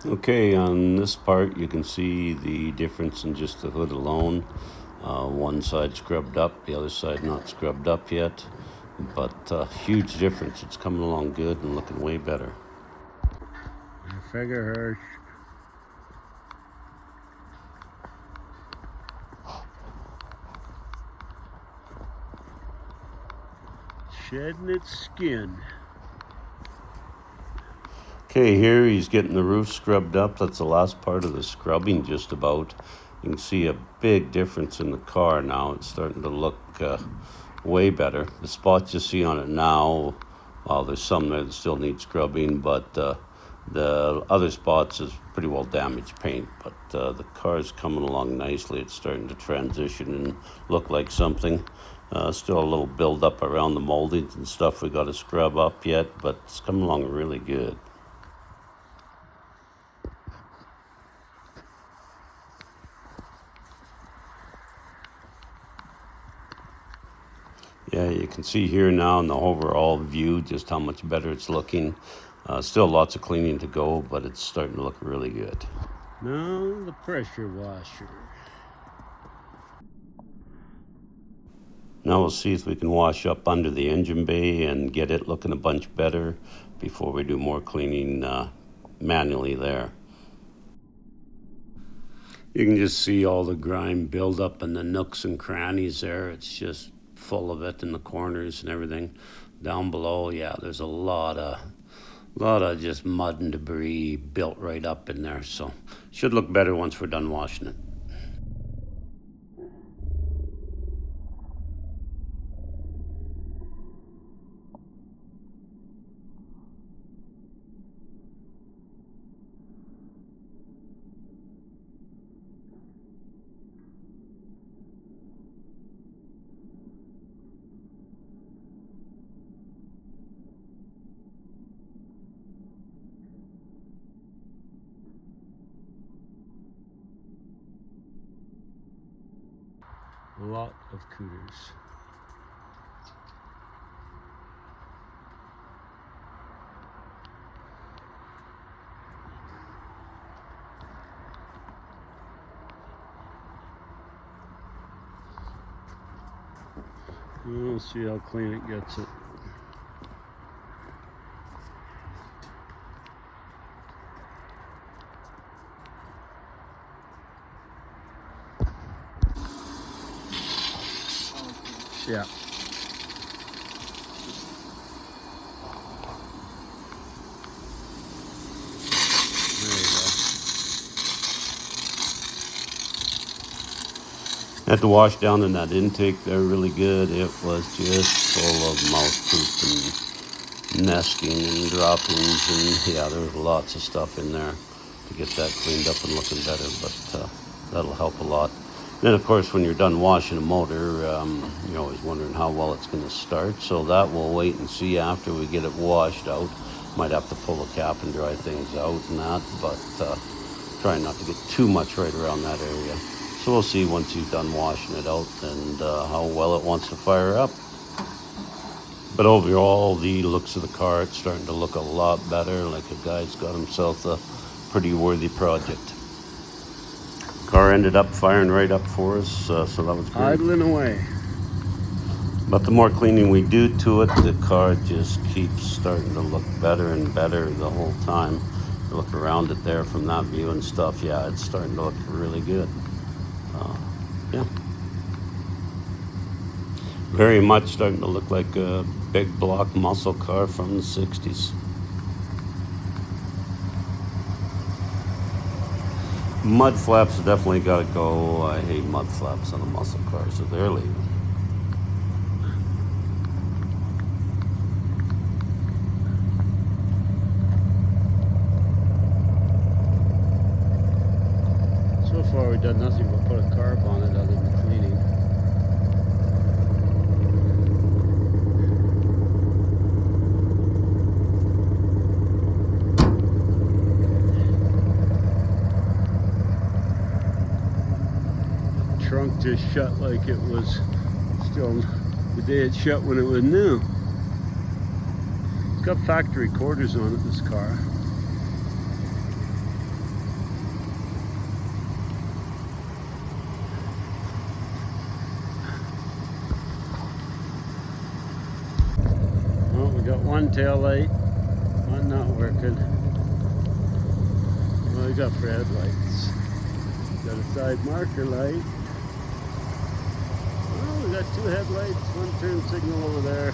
Okay, on this part you can see the difference in just the hood alone. One side scrubbed up, the other side not scrubbed up yet, but huge difference. It's coming along good and looking way better. Figure shedding its skin. Okay, here he's getting the roof scrubbed up. That's the last part of the scrubbing just about. You can see a big difference in the car now. It's starting to look way better. The spots you see on it now, well, there's some there that still need scrubbing, but the other spots is pretty well damaged paint. But the car's coming along nicely. It's starting to transition and look like something. Still a little build up around the moldings and stuff we got to scrub up yet, but it's coming along really good. Yeah, you can see here now in the overall view just how much better it's looking. Still lots of cleaning to go, but it's starting to look really good. Now the pressure washer. Now we'll see if we can wash up under the engine bay and get it looking a bunch better before we do more cleaning manually there. You can just see all the grime build up in the nooks and crannies there. It's just full of it in the corners and everything. Down below, yeah, there's a lot of just mud and debris built right up in there. So should look better once we're done washing it. A lot of cooters. We'll see how clean it gets it. Yeah. There you go. Had to wash down in that intake there really good. It was just full of mouse poop and nesting and droppings, and yeah, there was lots of stuff in there to get that cleaned up and looking better, but that'll help a lot. Then of course when you're done washing a motor, you're always wondering how well it's going to start, so that we'll wait and see after we get it washed out. Might have to pull the cap and dry things out and that, but trying not to get too much right around that area. So we'll see once you've done washing it out and how well it wants to fire up. But overall, the looks of the car, it's starting to look a lot better, like a guy's got himself a pretty worthy project. Car ended up firing right up for us, so that was great. Idling away. But the more cleaning we do to it, the car just keeps starting to look better and better the whole time. You look around it there from that view and stuff, yeah, it's starting to look really good. Yeah. Very much starting to look like a big block muscle car from the 60s. Mud flaps definitely got to go. I hate mud flaps on a muscle car, so they're leaving. So far we've done nothing but put a carb on it other than cleaning. The trunk just shut like it was still the day it shut when it was new. It's got factory quarters on it, this car. tail light. Not working. Well, we got red lights. Got a side marker light. Oh, we got two headlights, one turn signal over there.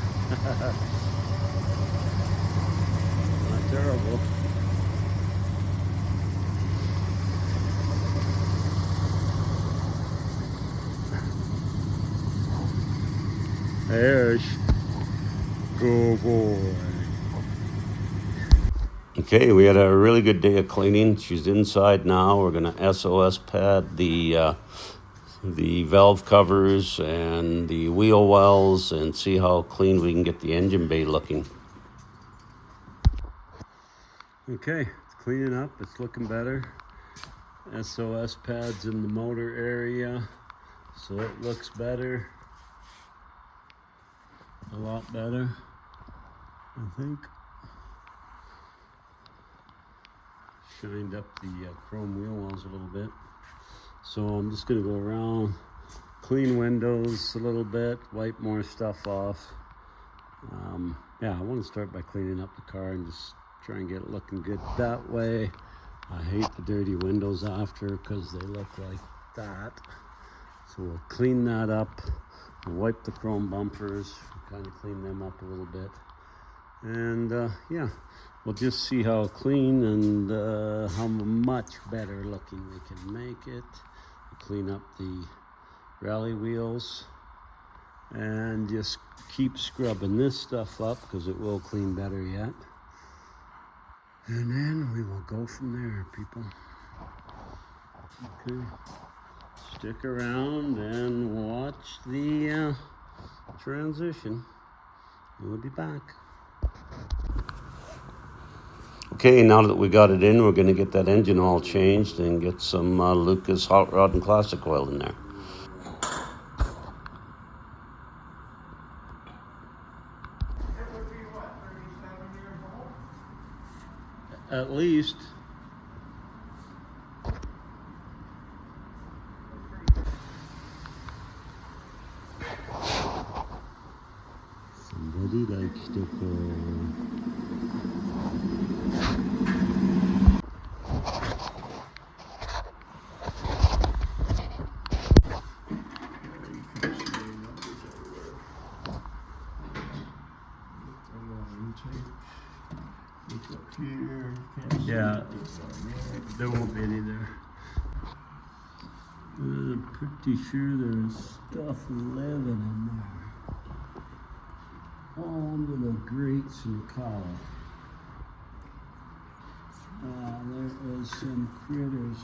Not terrible. There's go boy. Okay, we had a really good day of cleaning. She's inside now. We're gonna SOS pad the valve covers and the wheel wells and see how clean we can get the engine bay looking. Okay, it's cleaning up. It's looking better. SOS pads in the motor area, so it looks better. A lot better, I think. Shined up the chrome wheel wells a little bit. So I'm just gonna go around, clean windows a little bit, wipe more stuff off. Yeah, I want to start by cleaning up the car and just try and get it looking good that way. I hate the dirty windows after because they look like that. So we'll clean that up, we'll wipe the chrome bumpers, kind of clean them up a little bit. And yeah, we'll just see how clean and how much better looking we can make it. We'll clean up the rally wheels and just keep scrubbing this stuff up because it will clean better yet. And then we will go from there, people. Okay, stick around and watch the transition. We'll be back. Okay, now that we got it in, we're gonna get that engine oil changed and get some Lucas hot rod and classic oil in there. At least. Somebody likes to call. Yeah, there won't be any there. I'm pretty sure there's stuff living in there. All little grates and collar. There is some critters.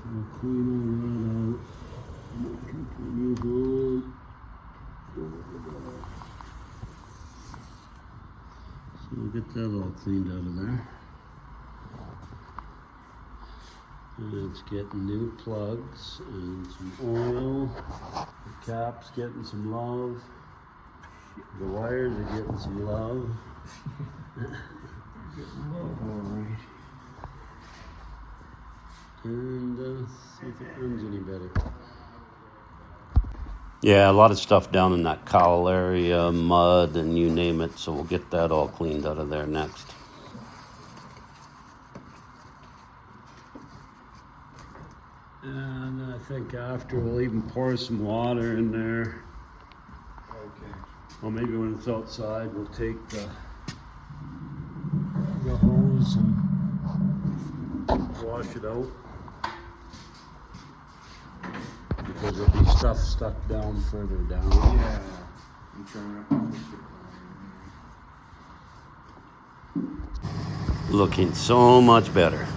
We'll clean all that out. Continue on. So we'll get that all cleaned out of there. And it's getting new plugs and some oil. The cap's getting some love. The wires are getting some love. Getting love, all right. And see if it runs any better. Yeah, a lot of stuff down in that cowl area, mud and you name it, so we'll get that all cleaned out of there next. And I think after we'll even pour some water in there. Okay. Well, maybe when it's outside, we'll take the hose and wash it out. Because there'll be stuff stuck down further down. Yeah. I'm trying to. Looking so much better.